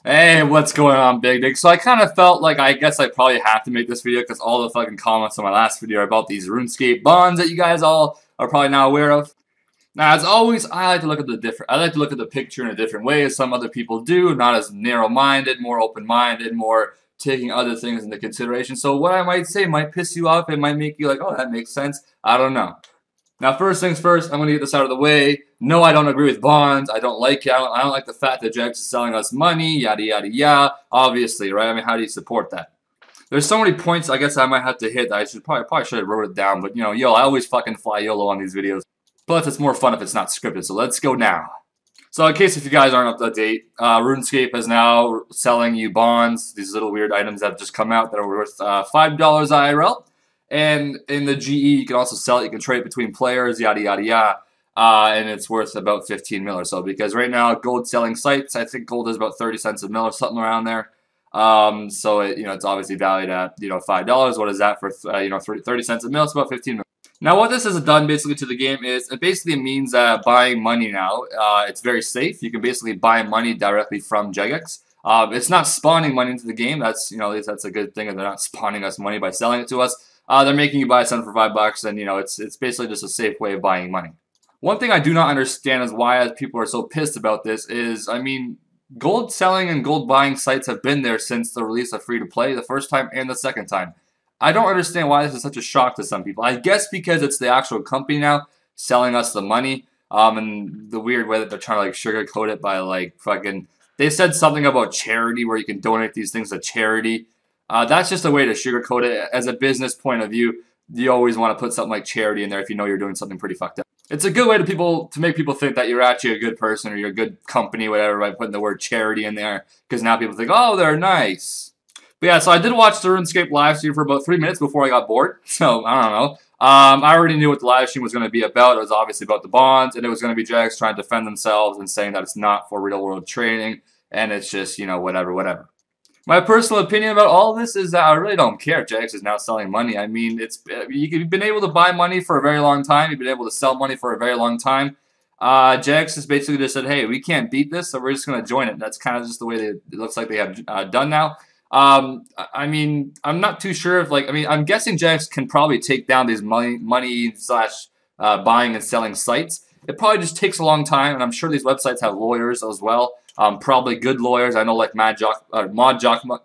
Hey, what's going on, Big Dick? So I kind of felt like I guess I probably have to make this video because all the fucking comments on my last video are about these RuneScape bonds that you guys all are probably now aware of. Now, as always, I like to look at the picture in a different way as some other people do, not as narrow-minded, more open-minded, more taking other things into consideration. So what I might say might piss you off. It might make you like, oh, that makes sense. I don't know. Now, first things first, I'm going to get this out of the way. No, I don't agree with bonds. I don't like it. I don't like the fact that Jagex is selling us money, yada, yada, yada. Obviously, right? I mean, how do you support that? There's so many points I guess I might have to hit that I probably should have wrote it down. But, yo, I always fucking fly YOLO on these videos. Plus, it's more fun if it's not scripted. So let's go now. So in case if you guys aren't up to date, RuneScape is now selling you bonds, these little weird items that have just come out that are worth $5 IRL. And in the GE, you can also sell it. You can trade it between players, yada, yada, yada. And it's worth about 15 mil or so. Because right now, gold selling sites, I think gold is about 30 cents a mil or something around there. So it's obviously valued at $5. What is that for 30 cents a mil? It's about 15 mil. Now, what this has done basically to the game is it basically means that buying money now, it's very safe. You can basically buy money directly from Jagex. It's not spawning money into the game. That's at least that's a good thing. And they're not spawning us money by selling it to us. They're making you buy something for $5, and it's basically just a safe way of buying money. One thing I do not understand is why people are so pissed about this is, I mean, gold selling and gold buying sites have been there since the release of free-to-play, the first time and the second time. I don't understand why this is such a shock to some people. I guess because it's the actual company now selling us the money, and the weird way that they're trying to like sugarcoat it by like fucking. They said something about charity where you can donate these things to charity. That's just a way to sugarcoat it. As a business point of view, you always want to put something like charity in there if you know you're doing something pretty fucked up. It's a good way to make people think that you're actually a good person or you're a good company, whatever, by putting the word charity in there. Because now people think, oh, they're nice. But yeah, so I did watch the RuneScape live stream for about 3 minutes before I got bored. So, I don't know. I already knew what the live stream was going to be about. It was obviously about the bonds, and it was going to be Jagex trying to defend themselves and saying that it's not for real-world trading, and it's just, whatever. My personal opinion about all of this is that I really don't care if Jagex is now selling money. I mean, you've been able to buy money for a very long time. You've been able to sell money for a very long time. Jagex has basically just said, hey, we can't beat this, so we're just going to join it. That's kind of just the way it looks like they have done now. I mean, I'm not too sure if, I'm guessing Jagex can probably take down these money slash buying and selling sites. It probably just takes a long time, and I'm sure these websites have lawyers as well. Probably good lawyers. I know, like Mod Jackma,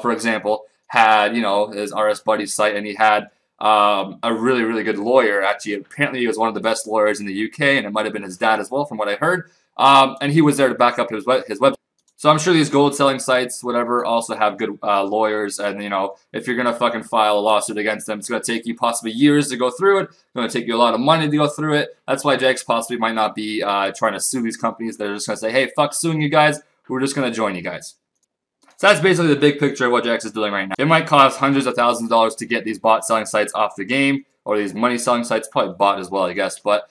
for example, had his RS Buddy site, and he had a really, really good lawyer. Actually, apparently he was one of the best lawyers in the UK, and it might have been his dad as well, from what I heard. And he was there to back up his website. So I'm sure these gold selling sites, whatever, also have good lawyers. And, if you're going to fucking file a lawsuit against them, it's going to take you possibly years to go through it. It's going to take you a lot of money to go through it. That's why Jagex possibly might not be trying to sue these companies. They're just going to say, hey, fuck suing you guys. We're just going to join you guys. So that's basically the big picture of what Jagex is doing right now. It might cost hundreds of thousands of dollars to get these bot selling sites off the game, or these money selling sites, probably bot as well, I guess. But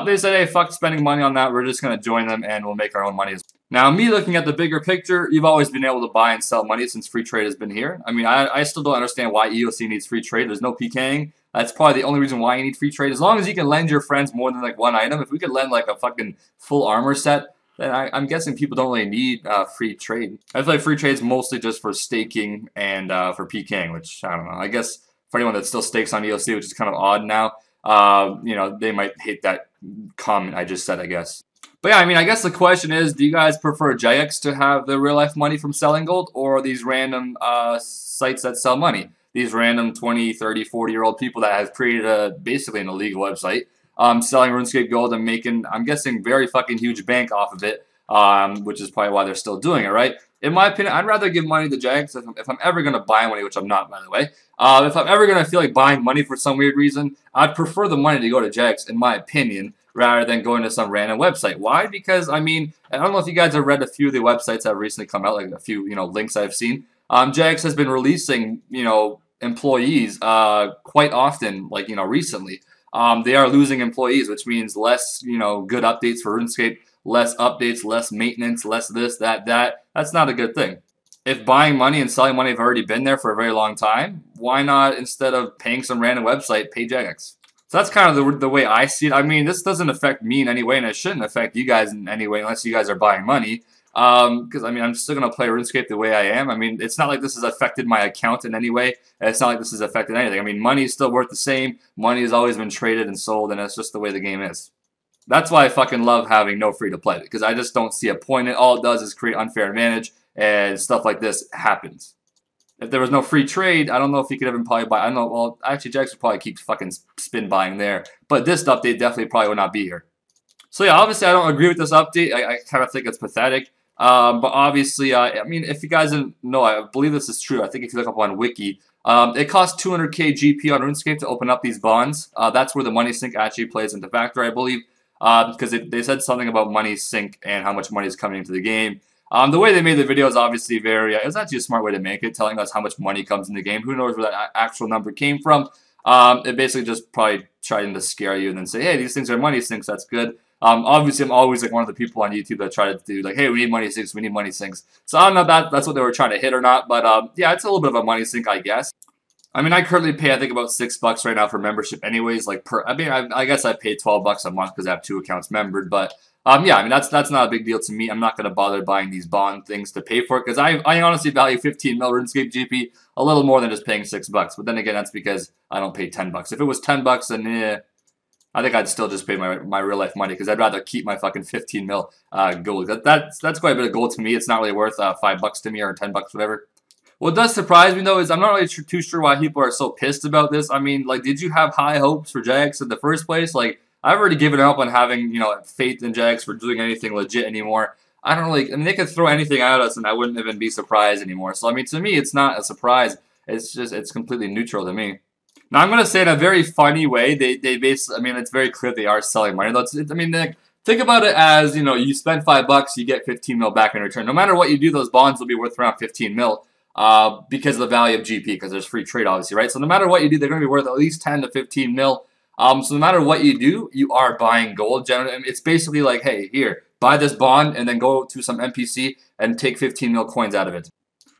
they said, hey, fuck spending money on that. We're just going to join them, and we'll make our own money. Now, me looking at the bigger picture, you've always been able to buy and sell money since free trade has been here. I mean, I still don't understand why EOC needs free trade. There's no PKing. That's probably the only reason why you need free trade. As long as you can lend your friends more than like one item. If we could lend like a fucking full armor set, then I'm guessing people don't really need free trade. I feel like free trade is mostly just for staking and for PKing, which, I don't know. I guess for anyone that still stakes on EOC, which is kind of odd now, they might hate that comment I just said, I guess. But yeah, I mean, I guess the question is, do you guys prefer Jagex to have the real-life money from selling gold, or these random sites that sell money? These random 20, 30, 40-year-old people that have created basically an illegal website, selling RuneScape gold and making, I'm guessing, very fucking huge bank off of it, which is probably why they're still doing it, right? In my opinion, I'd rather give money to Jagex if I'm ever going to buy money, which I'm not, by the way. If I'm ever going to feel like buying money for some weird reason, I'd prefer the money to go to Jagex, in my opinion, rather than going to some random website. Why? Because, I mean, I don't know if you guys have read a few of the websites that have recently come out, like a few, links I've seen. Jagex has been releasing, employees quite often, like, recently. They are losing employees, which means less, good updates for RuneScape, less updates, less maintenance, less this, that. That's not a good thing. If buying money and selling money have already been there for a very long time, why not, instead of paying some random website, pay Jagex? So that's kind of the way I see it. I mean, this doesn't affect me in any way, and it shouldn't affect you guys in any way unless you guys are buying money. Because I mean, I'm still gonna play RuneScape the way I am. I mean, it's not like this has affected my account in any way. And it's not like this has affected anything. I mean, money is still worth the same. Money has always been traded and sold, and it's just the way the game is. That's why I fucking love having no free to play, because I just don't see a point in it. All it does is create unfair advantage, and stuff like this happens. If there was no free trade, I don't know if you could even probably buy. I don't know. Well, actually, Jagex would probably keep fucking spin buying there. But this update definitely probably would not be here. So yeah, obviously I don't agree with this update. I kind of think it's pathetic. But obviously, I mean, if you guys didn't know, I believe this is true. I think if you look up on Wiki, it costs 200k GP on RuneScape to open up these bonds. That's where the money sink actually plays into factor, I believe. Because they said something about money sink and how much money is coming into the game. The way they made the video is obviously very, it was actually a smart way to make it, telling us how much money comes in the game. Who knows where that actual number came from. It basically just probably trying to scare you and then say, hey, these things are money sinks, that's good. Obviously, I'm always like one of the people on YouTube that try to do like, hey, we need money sinks, we need money sinks. So I don't know if that's what they were trying to hit or not, but yeah, it's a little bit of a money sink, I guess. I mean, I currently pay, I think, about $6 right now for membership anyways, like I mean, I guess I pay $12 a month because I have 2 accounts membered, but yeah, I mean, that's not a big deal to me. I'm not going to bother buying these bond things to pay for it, because I honestly value 15 mil RuneScape GP a little more than just paying $6. But then again, that's because I don't pay $10. If it was $10, then I think I'd still just pay my real life money, because I'd rather keep my fucking 15 mil gold. That's quite a bit of gold to me. It's not really worth $5 to me, or $10, whatever. What does surprise me, though, is I'm not really too sure why people are so pissed about this. I mean, like, did you have high hopes for Jagex in the first place? Like, I've already given up on having, you know, faith in Jagex for doing anything legit anymore. I don't really, I mean, they could throw anything at us and I wouldn't even be surprised anymore. So, I mean, to me, it's not a surprise. It's just, it's completely neutral to me. Now, I'm going to say in a very funny way, they basically, I mean, it's very clear they are selling money. I mean, think about it as, you know, you spend $5, you get 15 mil back in return. No matter what you do, those bonds will be worth around 15 mil. Because of the value of GP, because there's free trade, obviously, right? So no matter what you do, they're going to be worth at least 10 to 15 mil. So no matter what you do, you are buying gold. Generally, it's basically like, hey, here, buy this bond, and then go to some NPC and take 15 mil coins out of it.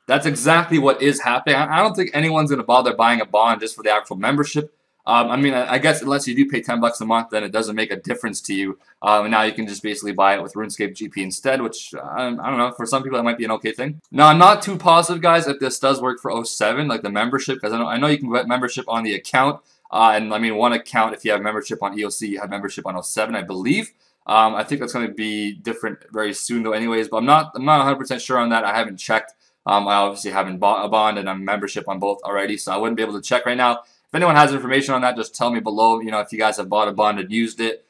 That's exactly what is happening. I don't think anyone's going to bother buying a bond just for the actual membership. I mean, I guess unless you do pay $10 a month, then it doesn't make a difference to you. And now you can just basically buy it with RuneScape GP instead, which, I don't know, for some people that might be an okay thing. Now, I'm not too positive, guys, if this does work for 07, like the membership, because I know you can get membership on the account. And I mean, one account, if you have membership on EOC, you have membership on 07, I believe. I think that's going to be different very soon, though, anyways. But I'm not 100% sure on that. I haven't checked. I obviously haven't bought a bond, and I'm membership on both already, so I wouldn't be able to check right now. If anyone has information on that, just tell me below. You know, if you guys have bought a bond and used it,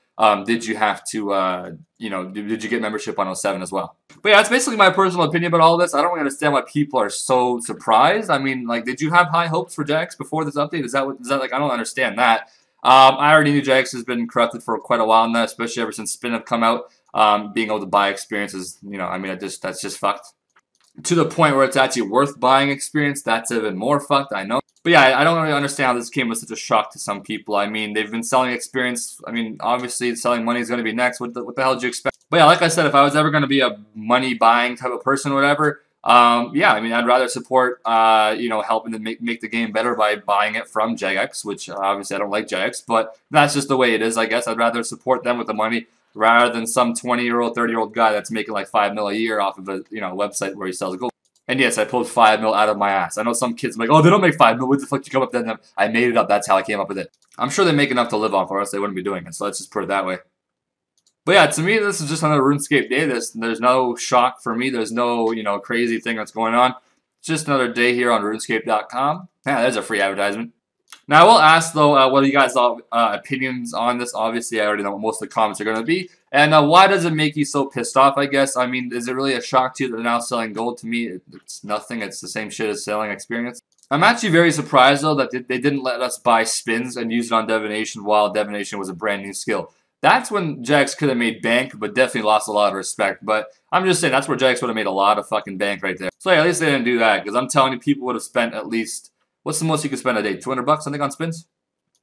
did you have to, you know, did you get membership on 07 as well? But yeah, that's basically my personal opinion about all this. I don't really understand why people are so surprised. I mean, like, did you have high hopes for Jagex before this update? Is that like, I don't understand that. I already knew Jagex has been corrupted for quite a while now, especially ever since Spin have come out. Being able to buy experiences, you know, I mean, that's just fucked. To the point where it's actually worth buying experience, that's even more fucked, I know. But yeah, I don't really understand how this came as such a shock to some people. I mean, they've been selling experience. I mean, obviously, selling money is going to be next. What the hell did you expect? But yeah, like I said, if I was ever going to be a money-buying type of person or whatever, yeah, I mean, I'd rather support, you know, helping to make the game better by buying it from Jagex, which obviously I don't like Jagex, but that's just the way it is, I guess. I'd rather support them with the money rather than some 20-year-old, 30-year-old guy that's making like $5 mil a year off of a, you know, website where he sells gold. And yes, I pulled 5 mil out of my ass. I know some kids are like, oh, they don't make 5 mil. What the fuck did you come up with that? I made it up. That's how I came up with it. I'm sure they make enough to live on, for us. They wouldn't be doing it. So let's just put it that way. But yeah, to me, this is just another RuneScape day. There's no shock for me. There's no, you know, crazy thing that's going on. It's just another day here on RuneScape.com. Yeah, there's a free advertisement. Now, I will ask, though, what are you guys' opinions on this? Obviously, I already know what most of the comments are going to be. And why does it make you so pissed off, I guess? I mean, is it really a shock to you that they're now selling gold? To me, it's nothing. It's the same shit as selling experience. I'm actually very surprised, though, that they didn't let us buy spins and use it on divination while divination was a brand new skill. That's when Jagex could have made bank, but definitely lost a lot of respect. But I'm just saying, that's where Jagex would have made a lot of fucking bank right there. So yeah, at least they didn't do that, because I'm telling you, people would have spent at least... What's the most you could spend a day? 200 bucks, I think, on spins?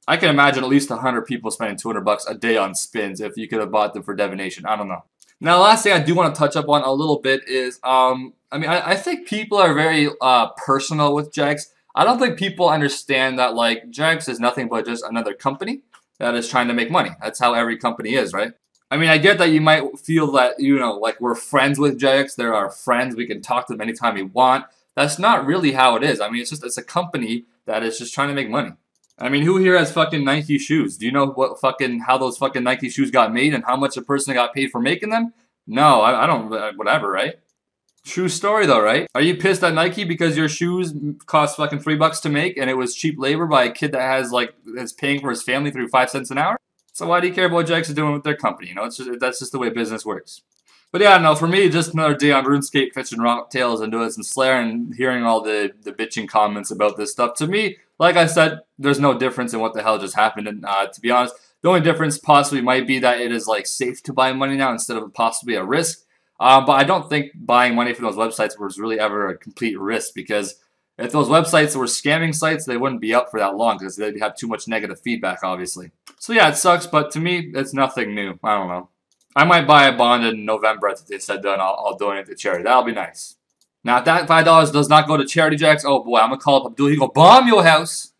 I can imagine at least 100 people spending 200 bucks a day on spins if you could have bought them for divination. I don't know. Now, the last thing I do want to touch up on a little bit is, I mean, I think people are very personal with Jagex. I don't think people understand that, like, Jagex is nothing but just another company that is trying to make money. That's how every company is, right? I mean, I get that you might feel that, you know, like we're friends with Jagex. They're our friends. We can talk to them anytime we want. That's not really how it is. I mean, it's a company that is just trying to make money. I mean, who here has fucking Nike shoes? Do you know what fucking, how those fucking Nike shoes got made and how much a person got paid for making them? No, I don't, whatever, right? True story though, right? Are you pissed at Nike because your shoes cost fucking $3 to make and it was cheap labor by a kid that has like, is paying for his family through 5 cents an hour? So why do you care about what Jagex is doing with their company? You know, that's just the way business works. But yeah, no, for me, just another day on RuneScape, fishing rock tails and doing some Slayer and hearing all the bitching comments about this stuff. To me, like I said, there's no difference in what the hell just happened. And to be honest, the only difference possibly might be that it is like safe to buy money now instead of possibly a risk. But I don't think buying money from those websites was really ever a complete risk, because if those websites were scamming sites, they wouldn't be up for that long because they'd have too much negative feedback, obviously. So yeah, it sucks, but to me, it's nothing new. I don't know. I might buy a bond in November, as they said, and I'll donate to charity. That'll be nice. Now, if that $5 does not go to charity, Jagex, oh boy, I'm going to call up Abdul. He go bomb your house.